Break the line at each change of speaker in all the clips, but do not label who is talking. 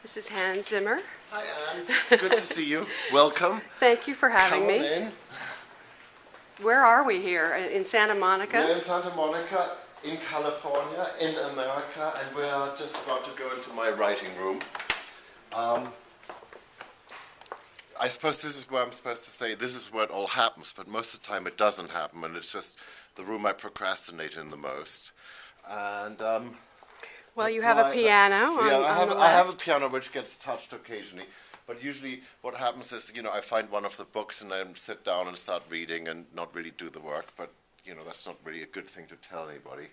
This is Hans Zimmer.
Hi, Anne. It's good to see you. Welcome.
Thank you for having
Come
me.
on in.
Where are we here? In Santa Monica?
We're in Santa Monica, in California, in America, and we're just about to go into my writing room. I suppose this is where I'm supposed to say this is where it all happens, but most of the time it doesn't happen, and it's just the room I procrastinate in the most. And
well, you have a piano on the left.
I have a piano which gets touched occasionally, but usually what happens is, I find one of the books and then sit down and start reading and not really do the work, but, that's not really a good thing to tell anybody.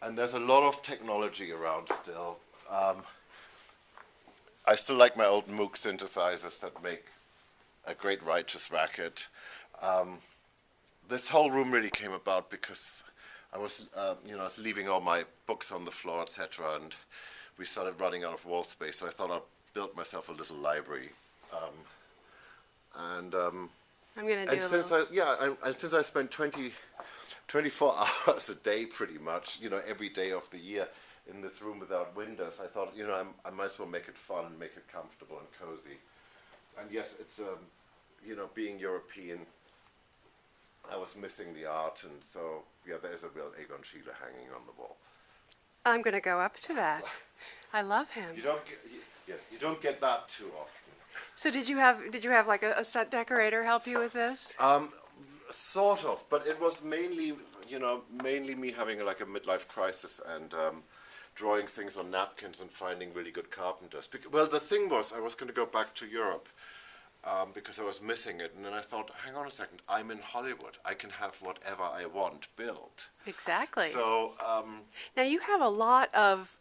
And there's a lot of technology around still. I still like my old Moog synthesizers that make a great righteous racket. This whole room really came about because I was leaving all my books on the floor, etc., and we started running out of wall space. So I thought I'd build myself a little library.
I'm going to do
and since I spend 24 hours a day, pretty much, every day of the year in this room without windows, I thought, I might as well make it fun and make it comfortable and cozy. And yes, it's being European, I was missing the art, and so there is a real Egon Schiele hanging on the wall.
I'm going to go up to that. I love him.
You don't get that too often.
So did you have like a set decorator help you with this?
Sort of, but it was mainly me having like a midlife crisis and drawing things on napkins and finding really good carpenters. Well, the thing was, I was going to go back to Europe. Because I was missing it, and then I thought, hang on a second, I'm in Hollywood. I can have whatever I want built.
Exactly.
So
now you have a lot of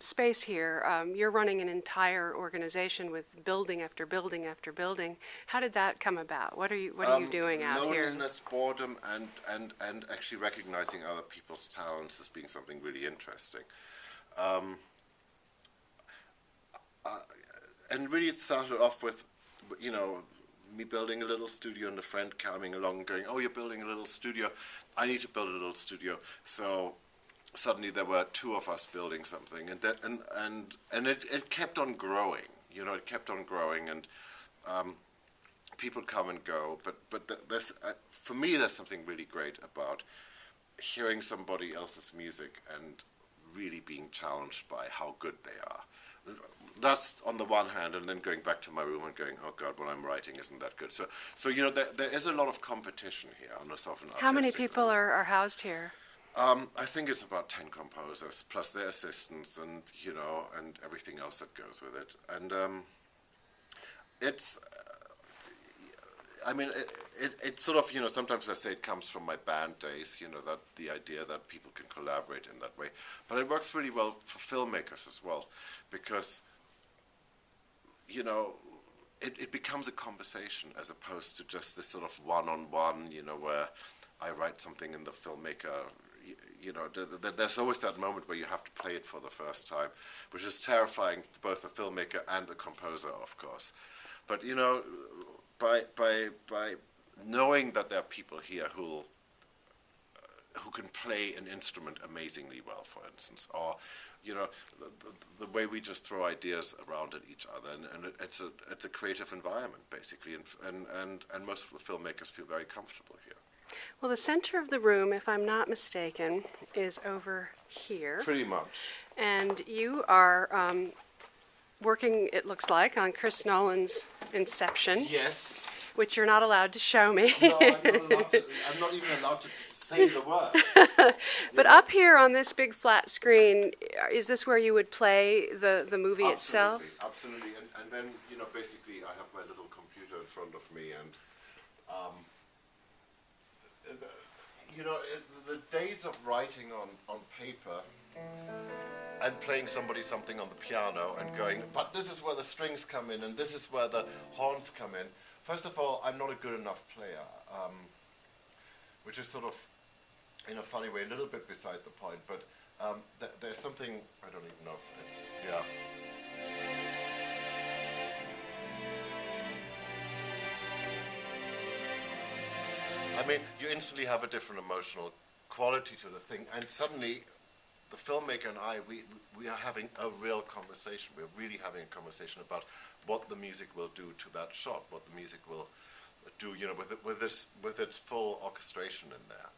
space here. You're running an entire organization with building after building after building. How did that come about? What are you doing out here?
Loneliness, boredom, and actually recognizing other people's talents as being something really interesting. And really, it started off with, me building a little studio and a friend coming along going, oh, you're building a little studio. I need to build a little studio. So suddenly there were two of us building something, and it kept on growing. It kept on growing, and people come and go. But there's for me, there's something really great about hearing somebody else's music and really being challenged by how good they are. That's on the one hand, and then going back to my room and going, oh God, what I'm writing isn't that good. So there is a lot of competition here on a sort of an
How many
artistic
people
level.
are housed here?
I think it's about 10 composers plus their assistants and and everything else that goes with it. And it's. It's sort of, sometimes I say it comes from my band days, that the idea that people can collaborate in that way. But it works really well for filmmakers as well, because, it becomes a conversation as opposed to just this sort of one-on-one, where I write something and the filmmaker, there's always that moment where you have to play it for the first time, which is terrifying for both the filmmaker and the composer, of course. But, by knowing that there are people here who can play an instrument amazingly well, for instance, or the way we just throw ideas around at each other, and it's a creative environment basically, and most of the filmmakers feel very comfortable here.
Well, the center of the room, if I'm not mistaken, is over here.
Pretty much.
And you are working, it looks like, on Chris Nolan's Inception.
Yes.
Which you're not allowed to show me.
No, I'm not even allowed to say the word.
But up here on this big flat screen, is this where you would play the movie itself?
Absolutely. And then, basically I have my little computer in front of me, and the days of writing on paper and playing something on the piano and going, but this is where the strings come in and this is where the horns come in. First of all, I'm not a good enough player, which is sort of, in a funny way, a little bit beside the point, but there's something, I don't even know if it's, yeah. You instantly have a different emotional quality to the thing, and suddenly the filmmaker and I, we are having a real conversation. We're really having a conversation about what the music will do to that shot, what the music will do, with its full orchestration in there.